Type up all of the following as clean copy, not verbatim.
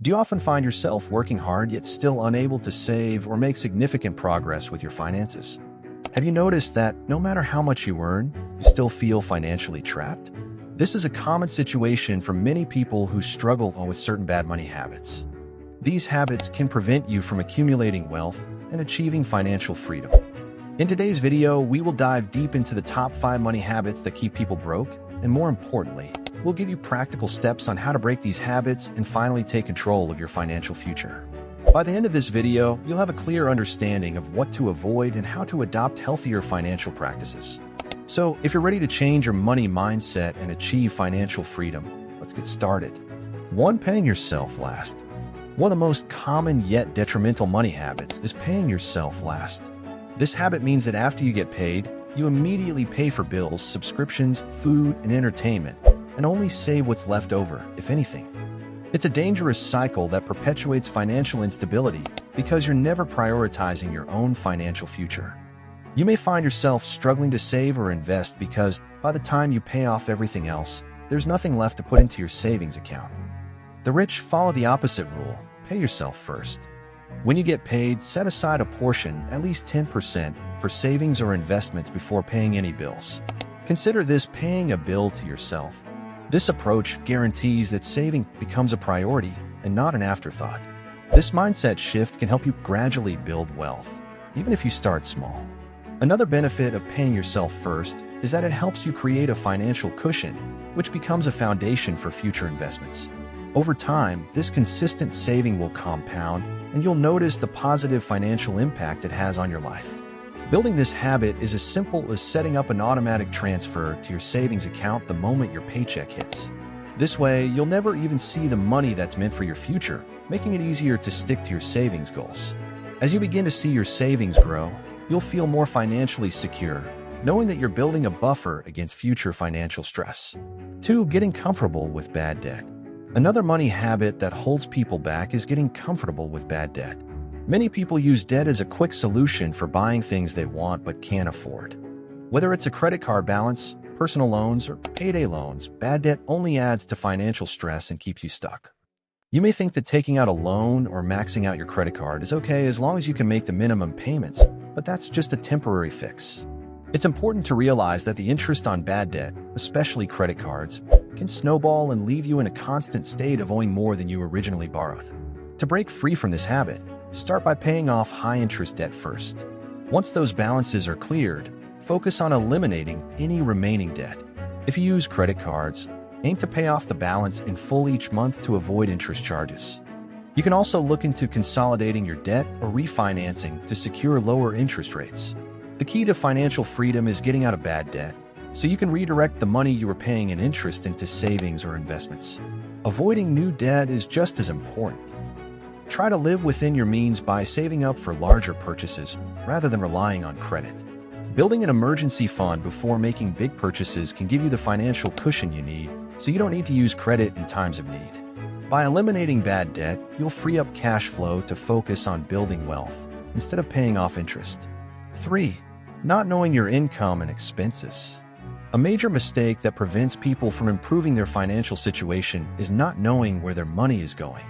Do you often find yourself working hard yet still unable to save or make significant progress with your finances? Have you noticed that no matter how much you earn, you still feel financially trapped? This is a common situation for many people who struggle with certain bad money habits. These habits can prevent you from accumulating wealth and achieving financial freedom. In today's video, we will dive deep into the top 5 money habits that keep people broke, and more importantly, we'll give you practical steps on how to break these habits and finally take control of your financial future. By the end of this video, you'll have a clear understanding of what to avoid and how to adopt healthier financial practices. So, if you're ready to change your money mindset and achieve financial freedom, let's get started. 1. Paying yourself last. One of the most common yet detrimental money habits is paying yourself last. This habit means that after you get paid, you immediately pay for bills, subscriptions, food, and entertainment, and only save what's left over, if anything. It's a dangerous cycle that perpetuates financial instability because you're never prioritizing your own financial future. You may find yourself struggling to save or invest because by the time you pay off everything else, there's nothing left to put into your savings account. The rich follow the opposite rule: pay yourself first. When you get paid, set aside a portion, at least 10%, for savings or investments before paying any bills. Consider this paying a bill to yourself. This approach guarantees that saving becomes a priority and not an afterthought. This mindset shift can help you gradually build wealth, even if you start small. Another benefit of paying yourself first is that it helps you create a financial cushion, which becomes a foundation for future investments. Over time, this consistent saving will compound, and you'll notice the positive financial impact it has on your life. Building this habit is as simple as setting up an automatic transfer to your savings account the moment your paycheck hits. This way, you'll never even see the money that's meant for your future, making it easier to stick to your savings goals. As you begin to see your savings grow, you'll feel more financially secure, knowing that you're building a buffer against future financial stress. 2. Getting comfortable with bad debt. Another money habit that holds people back is getting comfortable with bad debt. Many people use debt as a quick solution for buying things they want but can't afford. Whether it's a credit card balance, personal loans, or payday loans, bad debt only adds to financial stress and keeps you stuck. You may think that taking out a loan or maxing out your credit card is okay as long as you can make the minimum payments, but that's just a temporary fix. It's important to realize that the interest on bad debt, especially credit cards, can snowball and leave you in a constant state of owing more than you originally borrowed. To break free from this habit, start by paying off high-interest debt first. Once those balances are cleared, focus on eliminating any remaining debt. If you use credit cards, aim to pay off the balance in full each month to avoid interest charges. You can also look into consolidating your debt or refinancing to secure lower interest rates. The key to financial freedom is getting out of bad debt, so you can redirect the money you are paying in interest into savings or investments. Avoiding new debt is just as important. Try to live within your means by saving up for larger purchases rather than relying on credit. Building an emergency fund before making big purchases can give you the financial cushion you need, so you don't need to use credit in times of need. By eliminating bad debt, you'll free up cash flow to focus on building wealth instead of paying off interest. 3. Not knowing your income and expenses. A major mistake that prevents people from improving their financial situation is not knowing where their money is going.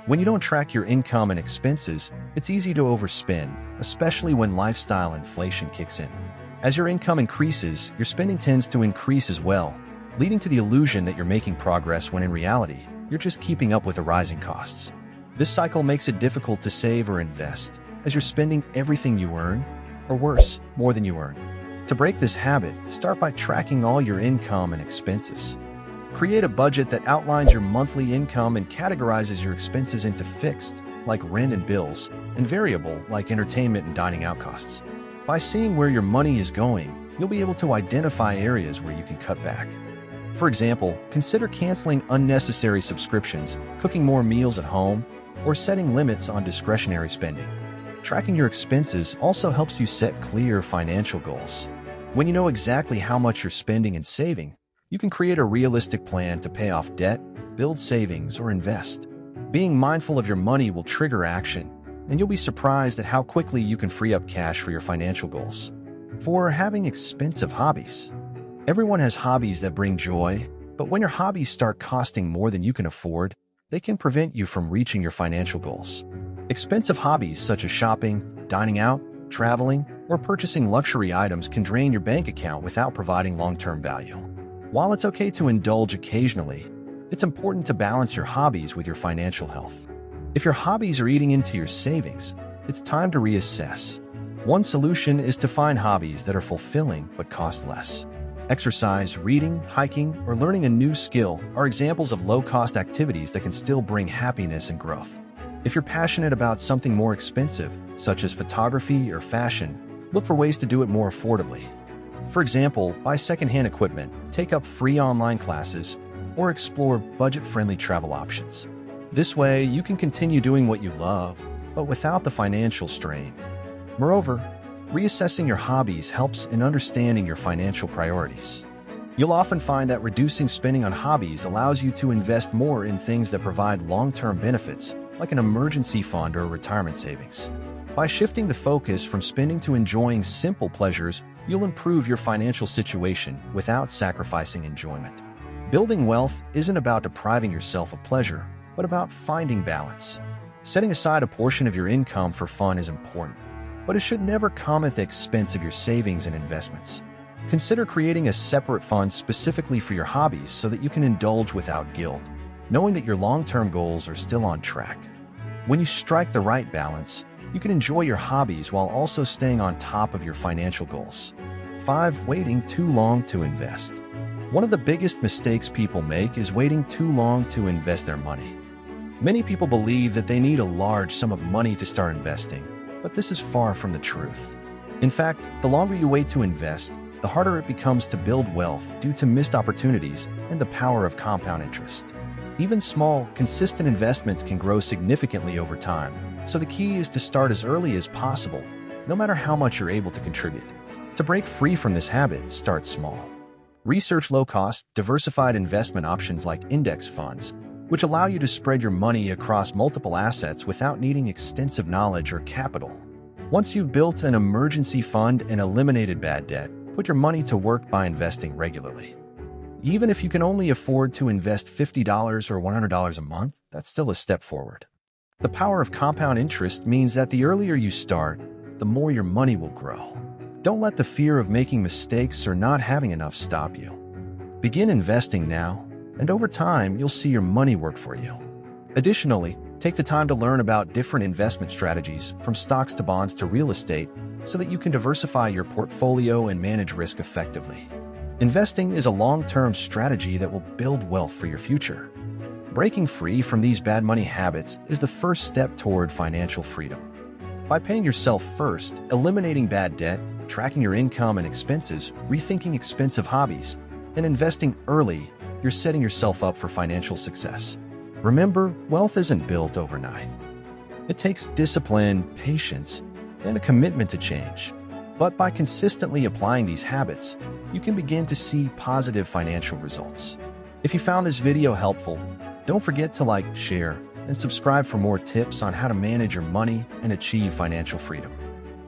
When you don't track your income and expenses, it's easy to overspend, especially when lifestyle inflation kicks in. As your income increases, your spending tends to increase as well, leading to the illusion that you're making progress when in reality, you're just keeping up with the rising costs. This cycle makes it difficult to save or invest, as you're spending everything you earn, or worse, more than you earn. To break this habit, start by tracking all your income and expenses. Create a budget that outlines your monthly income and categorizes your expenses into fixed, like rent and bills, and variable, like entertainment and dining out costs. By seeing where your money is going, you'll be able to identify areas where you can cut back. For example, consider canceling unnecessary subscriptions, cooking more meals at home, or setting limits on discretionary spending. Tracking your expenses also helps you set clear financial goals. When you know exactly how much you're spending and saving, you can create a realistic plan to pay off debt, build savings, or invest. Being mindful of your money will trigger action, and you'll be surprised at how quickly you can free up cash for your financial goals. 4. Having expensive hobbies. Everyone has hobbies that bring joy, but when your hobbies start costing more than you can afford, they can prevent you from reaching your financial goals. Expensive hobbies such as shopping, dining out, traveling, or purchasing luxury items can drain your bank account without providing long-term value. While it's okay to indulge occasionally, it's important to balance your hobbies with your financial health. If your hobbies are eating into your savings, it's time to reassess. One solution is to find hobbies that are fulfilling but cost less. Exercise, reading, hiking, or learning a new skill are examples of low-cost activities that can still bring happiness and growth. If you're passionate about something more expensive, such as photography or fashion, look for ways to do it more affordably. For example, buy secondhand equipment, take up free online classes, or explore budget-friendly travel options. This way, you can continue doing what you love, but without the financial strain. Moreover, reassessing your hobbies helps in understanding your financial priorities. You'll often find that reducing spending on hobbies allows you to invest more in things that provide long-term benefits, like an emergency fund or retirement savings. By shifting the focus from spending to enjoying simple pleasures, you'll improve your financial situation without sacrificing enjoyment. Building wealth isn't about depriving yourself of pleasure, but about finding balance. Setting aside a portion of your income for fun is important, but it should never come at the expense of your savings and investments. Consider creating a separate fund specifically for your hobbies so that you can indulge without guilt, knowing that your long-term goals are still on track. When you strike the right balance, you can enjoy your hobbies while also staying on top of your financial goals. 5. Waiting too long to invest. One of the biggest mistakes people make is waiting too long to invest their money. Many people believe that they need a large sum of money to start investing, but this is far from the truth. In fact, the longer you wait to invest, the harder it becomes to build wealth due to missed opportunities and the power of compound interest. Even small, consistent investments can grow significantly over time, so the key is to start as early as possible, no matter how much you're able to contribute. To break free from this habit, start small. Research low-cost, diversified investment options like index funds, which allow you to spread your money across multiple assets without needing extensive knowledge or capital. Once you've built an emergency fund and eliminated bad debt, put your money to work by investing regularly. Even if you can only afford to invest $50 or $100 a month, that's still a step forward. The power of compound interest means that the earlier you start, the more your money will grow. Don't let the fear of making mistakes or not having enough stop you. Begin investing now, and over time, you'll see your money work for you. Additionally, take the time to learn about different investment strategies, from stocks to bonds to real estate, so that you can diversify your portfolio and manage risk effectively. Investing is a long-term strategy that will build wealth for your future. Breaking free from these bad money habits is the first step toward financial freedom. By paying yourself first, eliminating bad debt, tracking your income and expenses, rethinking expensive hobbies, and investing early, you're setting yourself up for financial success. Remember, wealth isn't built overnight. It takes discipline, patience, and a commitment to change. But by consistently applying these habits, you can begin to see positive financial results. If you found this video helpful, don't forget to like, share, and subscribe for more tips on how to manage your money and achieve financial freedom.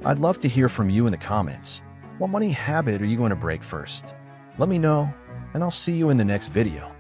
I'd love to hear from you in the comments. What money habit are you going to break first? Let me know, and I'll see you in the next video.